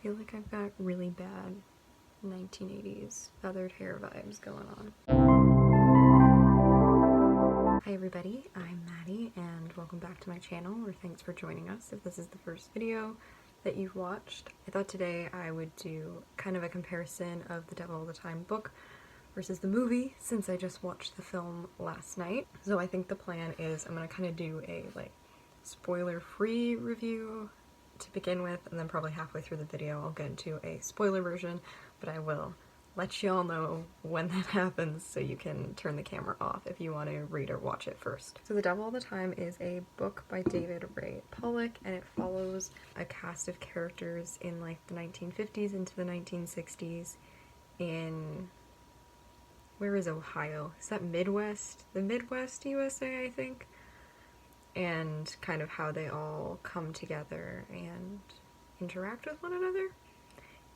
feel like I've got really bad 1980s feathered hair vibes going on. Hi everybody, I'm Maddie and welcome back to my channel, or thanks for joining us if this is the first video that you've watched. I thought today I would do kind of a comparison of the Devil All the Time book versus the movie, since I just watched the film last night. So I think the plan is I'm gonna kind of do a spoiler-free review to begin with, and then probably halfway through the video I'll get into a spoiler version, but I will let you all know when that happens so you can turn the camera off if you want to read or watch it first. So The Devil All the Time is a book by David Ray Pollock, and it follows a cast of characters in like the 1950s into the 1960s in, where is Ohio? Is that Midwest? The Midwest USA, I think? And kind of how they all come together and interact with one another.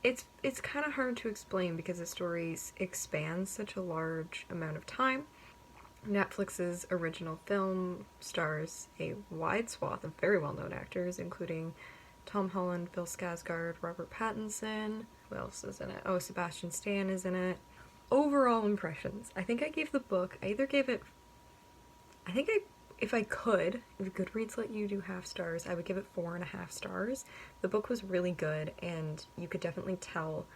It's kind of hard to explain because the stories expand such a large amount of time. Netflix's original film stars a wide swath of very well-known actors, including Tom Holland, Bill Skarsgård, Robert Pattinson. Who else is in it? Oh, Sebastian Stan is in it. Overall impressions. I think I gave the book, if Goodreads let you do half stars, I would give it 4.5 stars. The book was really good, and you could definitely tell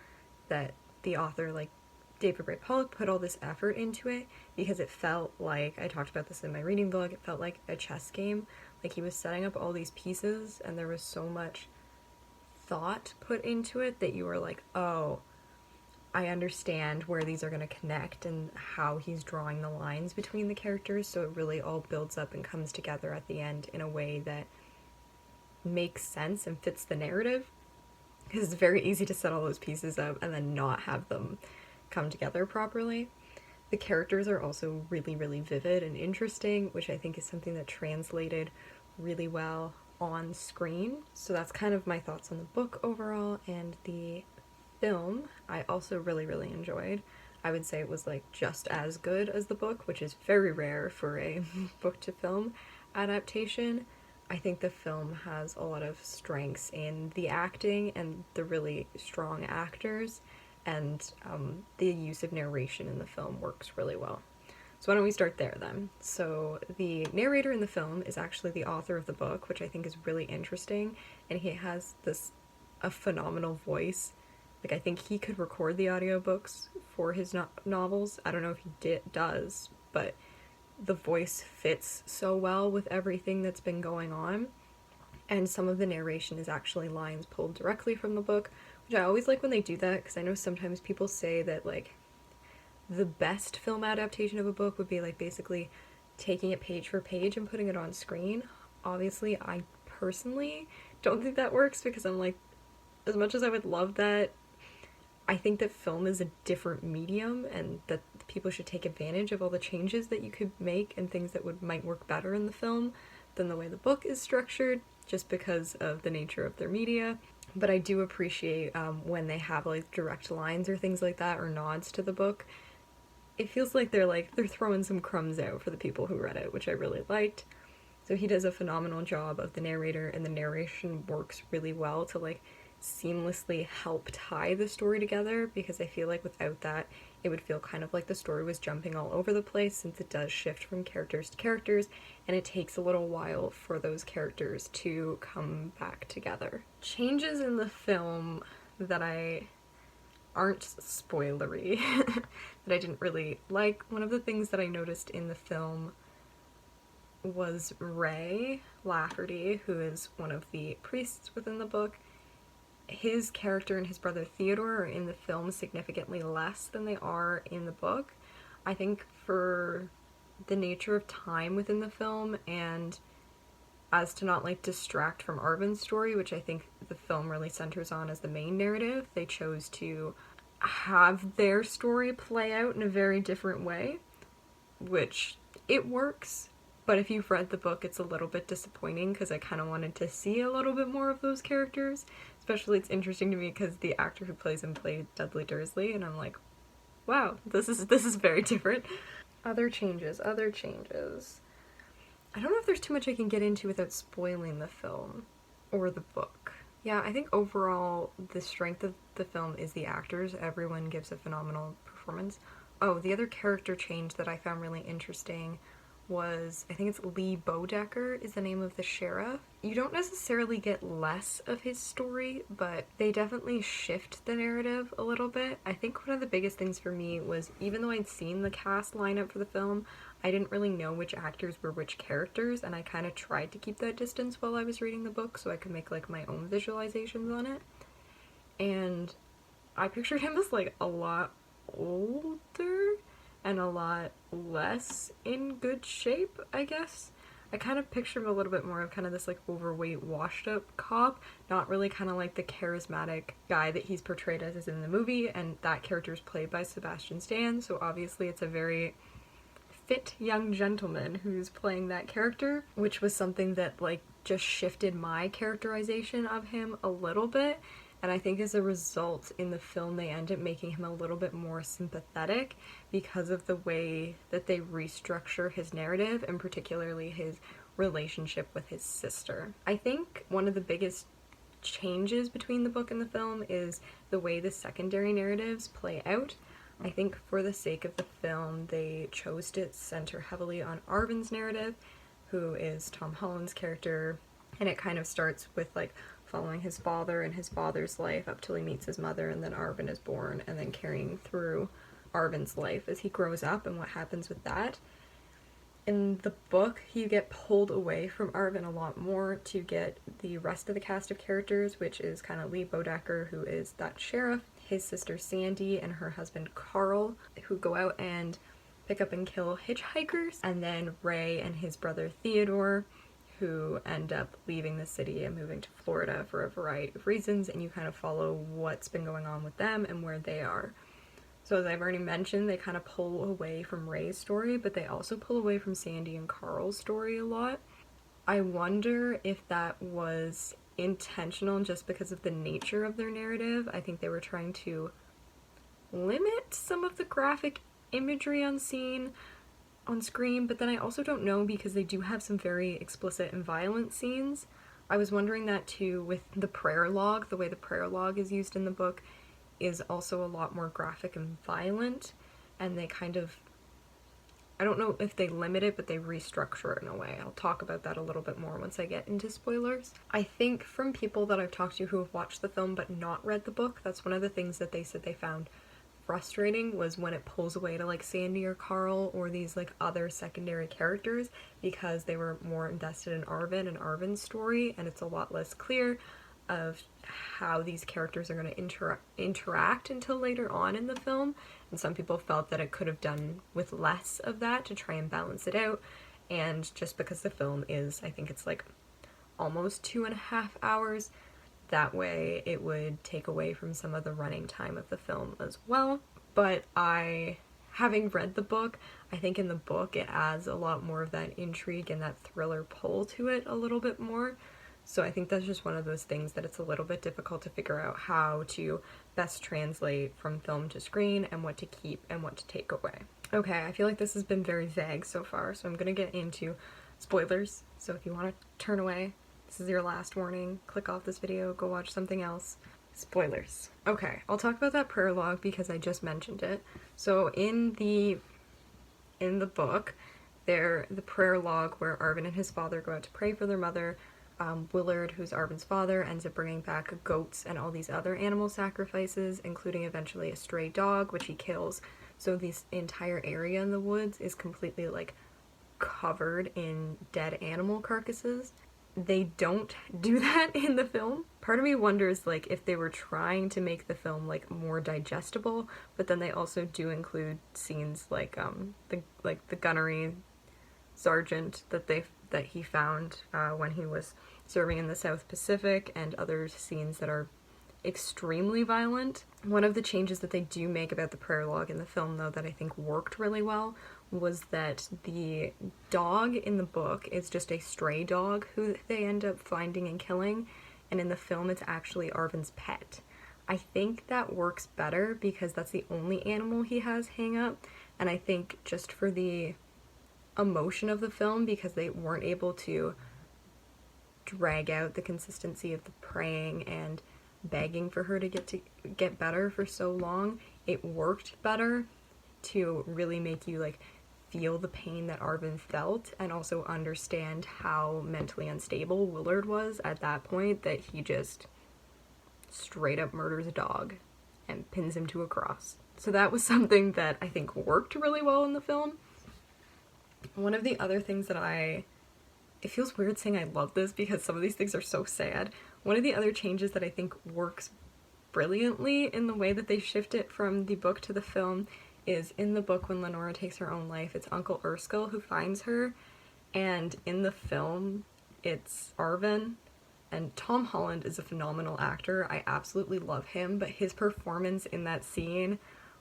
that the author, like David Ray Pollock, put all this effort into it, because it felt like, I talked about this in my reading vlog, it felt like a chess game. Like he was setting up all these pieces, and there was so much thought put into it that you were like, oh, I understand where these are going to connect and how he's drawing the lines between the characters, so it really all builds up and comes together at the end in a way that makes sense and fits the narrative. Because it's very easy to set all those pieces up and then not have them come together properly. The characters are also really, really vivid and interesting, which I think is something that translated really well on screen. So that's kind of my thoughts on the book overall, and the film I also really, really enjoyed. I would say it was like just as good as the book, which is very rare for a book to film adaptation. I think the film has a lot of strengths in the acting and the really strong actors, and the use of narration in the film works really well. So why don't we start there then? So the narrator in the film is actually the author of the book, which I think is really interesting, and he has a phenomenal voice. Like, I think he could record the audiobooks for his novels. I don't know if he does, but the voice fits so well with everything that's been going on. And some of the narration is actually lines pulled directly from the book, which I always like when they do that, because I know sometimes people say that, like, the best film adaptation of a book would be, like, basically taking it page for page and putting it on screen. Obviously, I personally don't think that works, because I'm like, as much as I would love that, I think that film is a different medium, and that people should take advantage of all the changes that you could make and things that might work better in the film than the way the book is structured, just because of the nature of their media. But I do appreciate when they have like direct lines or things like that, or nods to the book. It feels like they're throwing some crumbs out for the people who read it, which I really liked. So he does a phenomenal job of the narrator, and the narration works really well to like seamlessly help tie the story together, because I feel like without that it would feel kind of like the story was jumping all over the place, since it does shift from characters to characters, and it takes a little while for those characters to come back together. Changes in the film that aren't spoilery that I didn't really like. One of the things that I noticed in the film was Ray Lafferty, who is one of the priests within the book. His character and his brother Theodore are in the film significantly less than they are in the book. I think for the nature of time within the film, and as to not like distract from Arvin's story, which I think the film really centers on as the main narrative, they chose to have their story play out in a very different way, which it works. But if you've read the book, it's a little bit disappointing, because I kind of wanted to see a little bit more of those characters. Especially, it's interesting to me because the actor who plays him played Dudley Dursley, and I'm like, wow, this is very different. Other changes. I don't know if there's too much I can get into without spoiling the film or the book. Yeah, I think overall the strength of the film is the actors. Everyone gives a phenomenal performance. Oh, the other character change that I found really interesting was, I think it's Lee Bodecker is the name of the sheriff. You don't necessarily get less of his story, but they definitely shift the narrative a little bit. I think one of the biggest things for me was, even though I'd seen the cast lineup for the film, I didn't really know which actors were which characters, and I kind of tried to keep that distance while I was reading the book so I could make like my own visualizations on it. And I pictured him as like a lot older and a lot less in good shape, I guess. I kind of picture him a little bit more of kind of this like overweight, washed up cop, not really kind of like the charismatic guy that he's portrayed as in the movie, and that character is played by Sebastian Stan, so obviously it's a very fit young gentleman who's playing that character, which was something that like just shifted my characterization of him a little bit. And I think as a result, in the film, they end up making him a little bit more sympathetic because of the way that they restructure his narrative, and particularly his relationship with his sister. I think one of the biggest changes between the book and the film is the way the secondary narratives play out. I think for the sake of the film, they chose to center heavily on Arvin's narrative, who is Tom Holland's character, and it kind of starts with like following his father and his father's life up till he meets his mother, and then Arvin is born, and then carrying through Arvin's life as he grows up and what happens with that. In the book, you get pulled away from Arvin a lot more to get the rest of the cast of characters, which is kind of Lee Bodecker, who is that sheriff, his sister Sandy, and her husband Carl, who go out and pick up and kill hitchhikers, and then Ray and his brother Theodore, who end up leaving the city and moving to Florida for a variety of reasons, and you kind of follow what's been going on with them and where they are. So as I've already mentioned, they kind of pull away from Ray's story, but they also pull away from Sandy and Carl's story a lot. I wonder if that was intentional just because of the nature of their narrative. I think they were trying to limit some of the graphic imagery on screen, but then I also don't know because they do have some very explicit and violent scenes. I was wondering that too with the prayer log. The way the prayer log is used in the book is also a lot more graphic and violent, and they kind of, I don't know if they limit it, but they restructure it in a way. I'll talk about that a little bit more once I get into spoilers. I think from people that I've talked to who have watched the film but not read the book, that's one of the things that they said they found frustrating, was when it pulls away to like Sandy or Carl or these like other secondary characters, because they were more invested in Arvin and Arvin's story, and it's a lot less clear of how these characters are going to interact until later on in the film. And some people felt that it could have done with less of that to try and balance it out. And just because the film is, I think it's like almost 2.5 hours, that way it would take away from some of the running time of the film as well. But having read the book, I think in the book it adds a lot more of that intrigue and that thriller pull to it a little bit more. So I think that's just one of those things that it's a little bit difficult to figure out how to best translate from film to screen and what to keep and what to take away. Okay, I feel like this has been very vague so far, so I'm gonna get into spoilers. So if you want to turn away, this is your last warning. Click off this video, go watch something else. Spoilers. Okay, I'll talk about that prayer log because I just mentioned it. So in the book, the prayer log where Arvin and his father go out to pray for their mother, Willard, who's Arvin's father, ends up bringing back goats and all these other animal sacrifices, including eventually a stray dog, which he kills. So this entire area in the woods is completely like covered in dead animal carcasses. They don't do that in the film. Part of me wonders like if they were trying to make the film like more digestible, but then they also do include scenes like the gunnery sergeant that he found when he was serving in the South Pacific, and other scenes that are extremely violent. One of the changes that they do make about the prayer log in the film, though, that I think worked really well, was that the dog in the book is just a stray dog who they end up finding and killing, and in the film it's actually Arvin's pet. I think that works better because that's the only animal he has hang up, and I think just for the emotion of the film, because they weren't able to drag out the consistency of the praying and begging for her to get better for so long, it worked better to really make you like feel the pain that Arvin felt and also understand how mentally unstable Willard was at that point, that he just straight up murders a dog and pins him to a cross. So that was something that I think worked really well in the film. One of the other things that it feels weird saying I love this because some of these things are so sad. One of the other changes that I think works brilliantly in the way that they shift it from the book to the film is in the book when Lenora takes her own life, it's Uncle Erskine who finds her, and in the film it's Arvin. And Tom Holland is a phenomenal actor. I absolutely love him, but his performance in that scene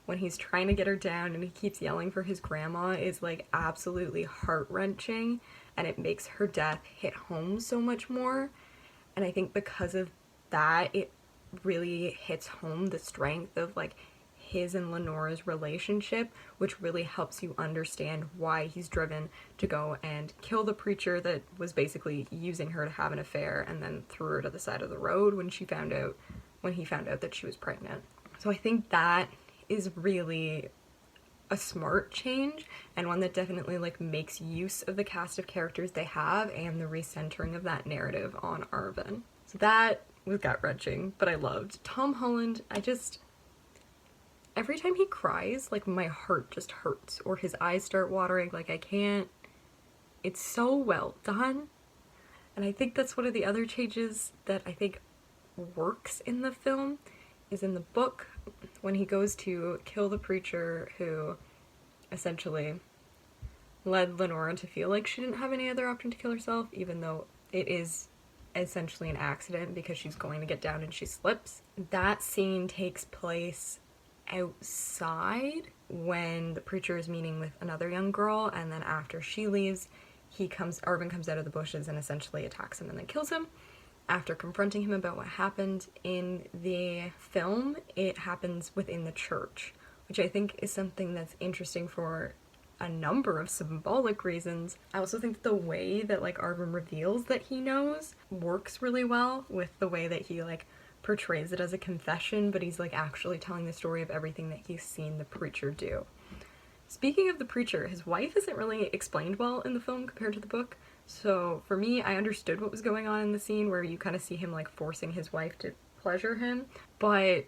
when he's trying to get her down and he keeps yelling for his grandma is like absolutely heart-wrenching, and it makes her death hit home so much more. And I think because of that, it really hits home the strength of like his and Lenora's relationship, which really helps you understand why he's driven to go and kill the preacher that was basically using her to have an affair and then threw her to the side of the road when he found out that she was pregnant. So I think that is really a smart change, and one that definitely like makes use of the cast of characters they have and the recentering of that narrative on Arvin. So that was gut-wrenching, but I loved Tom Holland. Every time he cries, like my heart just hurts, or his eyes start watering, like I can't. It's so well done. And I think that's one of the other changes that I think works in the film, is in the book when he goes to kill the preacher who essentially led Lenora to feel like she didn't have any other option to kill herself, even though it is essentially an accident because she's going to get down and she slips. That scene takes place outside when the preacher is meeting with another young girl, and then after she leaves, Arvin comes out of the bushes and essentially attacks him and then kills him. After confronting him about what happened in the film, it happens within the church, which I think is something that's interesting for a number of symbolic reasons. I also think that the way that like Arvin reveals that he knows works really well with the way that he like portrays it as a confession, but he's like actually telling the story of everything that he's seen the preacher do. Speaking of the preacher, his wife isn't really explained well in the film compared to the book. So for me, I understood what was going on in the scene where you kind of see him like forcing his wife to pleasure him. But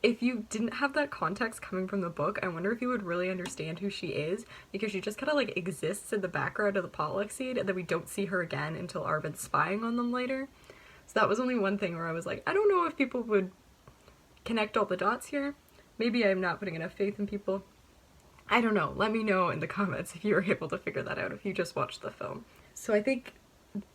if you didn't have that context coming from the book, I wonder if you would really understand who she is, because she just kind of like exists in the background of the Pollock scene, and then we don't see her again until Arvin's spying on them later. So that was only one thing where I was like, I don't know if people would connect all the dots here. Maybe I'm not putting enough faith in people. I don't know. Let me know in the comments if you were able to figure that out, if you just watched the film. So I think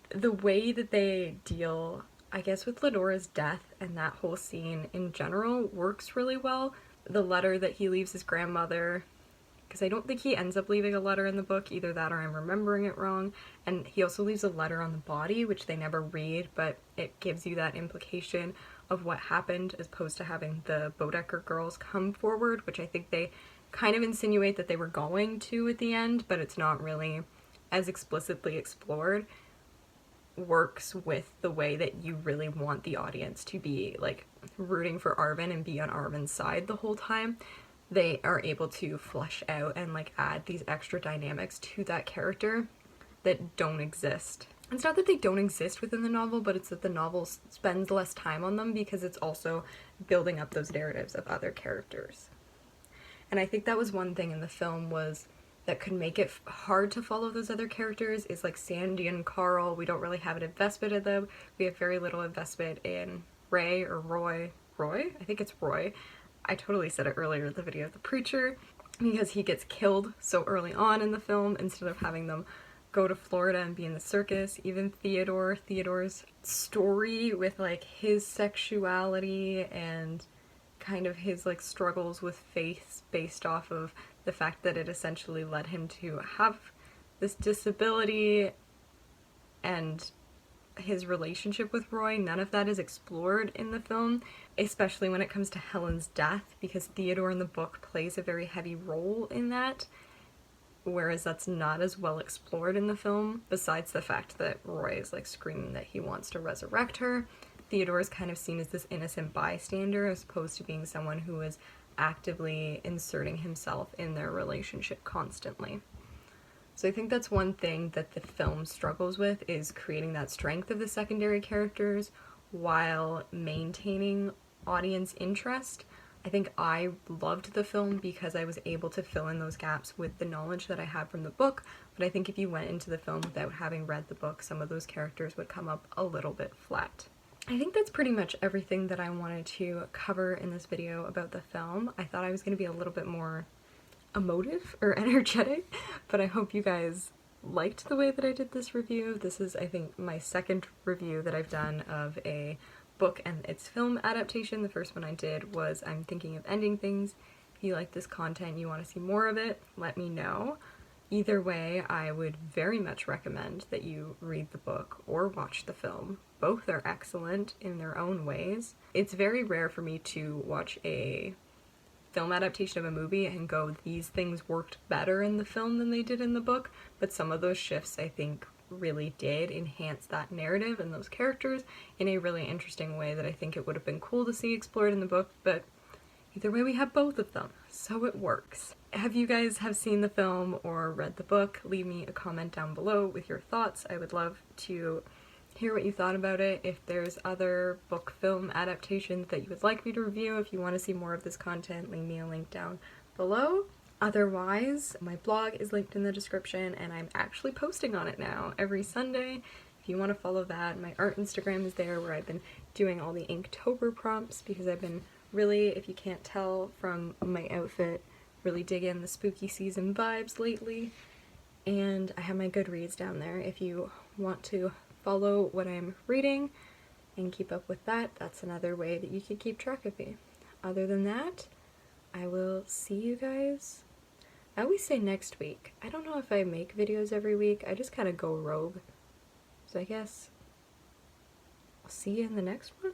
the way that they deal, I guess, with Lenora's death and that whole scene in general works really well. The letter that he leaves his grandmother, because I don't think he ends up leaving a letter in the book, either that or I'm remembering it wrong. And he also leaves a letter on the body, which they never read, but it gives you that implication of what happened as opposed to having the Bodecker girls come forward, which I think they kind of insinuate that they were going to at the end, but it's not really as explicitly explored. Works with the way that you really want the audience to be like rooting for Arvin and be on Arvin's side the whole time. They are able to flesh out and like add these extra dynamics to that character that don't exist. It's not that they don't exist within the novel, but it's that the novel spends less time on them because it's also building up those narratives of other characters. And I think that was one thing in the film that could make it hard to follow those other characters, is like Sandy and Carl. We don't really have an investment in them. We have very little investment in Ray or Roy. Roy? I think it's Roy. I totally said it earlier in the video of the preacher, because he gets killed so early on in the film instead of having them go to Florida and be in the circus. Even Theodore's story with like his sexuality and kind of his like struggles with faith based off of the fact that it essentially led him to have this disability, and his relationship with Roy, none of that is explored in the film, especially when it comes to Helen's death, because Theodore in the book plays a very heavy role in that. whereas that's not as well explored in the film, besides the fact that Roy is like screaming that he wants to resurrect her. Theodore is kind of seen as this innocent bystander as opposed to being someone who is actively inserting himself in their relationship constantly. So I think that's one thing that the film struggles with, is creating that strength of the secondary characters while maintaining audience interest. I think I loved the film because I was able to fill in those gaps with the knowledge that I had from the book, but I think if you went into the film without having read the book, some of those characters would come up a little bit flat. I think that's pretty much everything that I wanted to cover in this video about the film. I thought I was going to be a little bit more emotive or energetic, but I hope you guys liked the way that I did this review. This is, I think, my second review that I've done of a book and its film adaptation. The first one I did was I'm Thinking of Ending Things. If you like this content, you want to see more of it, let me know. Either way, I would very much recommend that you read the book or watch the film. Both are excellent in their own ways. It's very rare for me to watch a film adaptation of a movie and go, these things worked better in the film than they did in the book, but some of those shifts I think really did enhance that narrative and those characters in a really interesting way that I think it would have been cool to see explored in the book, but either way we have both of them, so it works. If you guys have seen the film or read the book, leave me a comment down below with your thoughts. I would love to hear what you thought about it. If there's other book film adaptations that you would like me to review, if you want to see more of this content, leave me a link down below. Otherwise, my blog is linked in the description and I'm actually posting on it now every Sunday. If you want to follow that, my art Instagram is there where I've been doing all the Inktober prompts because I've been really, if you can't tell from my outfit, really digging the spooky season vibes lately. And I have my Goodreads down there if you want to follow what I'm reading and keep up with that. That's another way that you can keep track of me. Other than that, I will see you guys. I always say next week. I don't know if I make videos every week. I just kind of go rogue. So I guess I'll see you in the next one.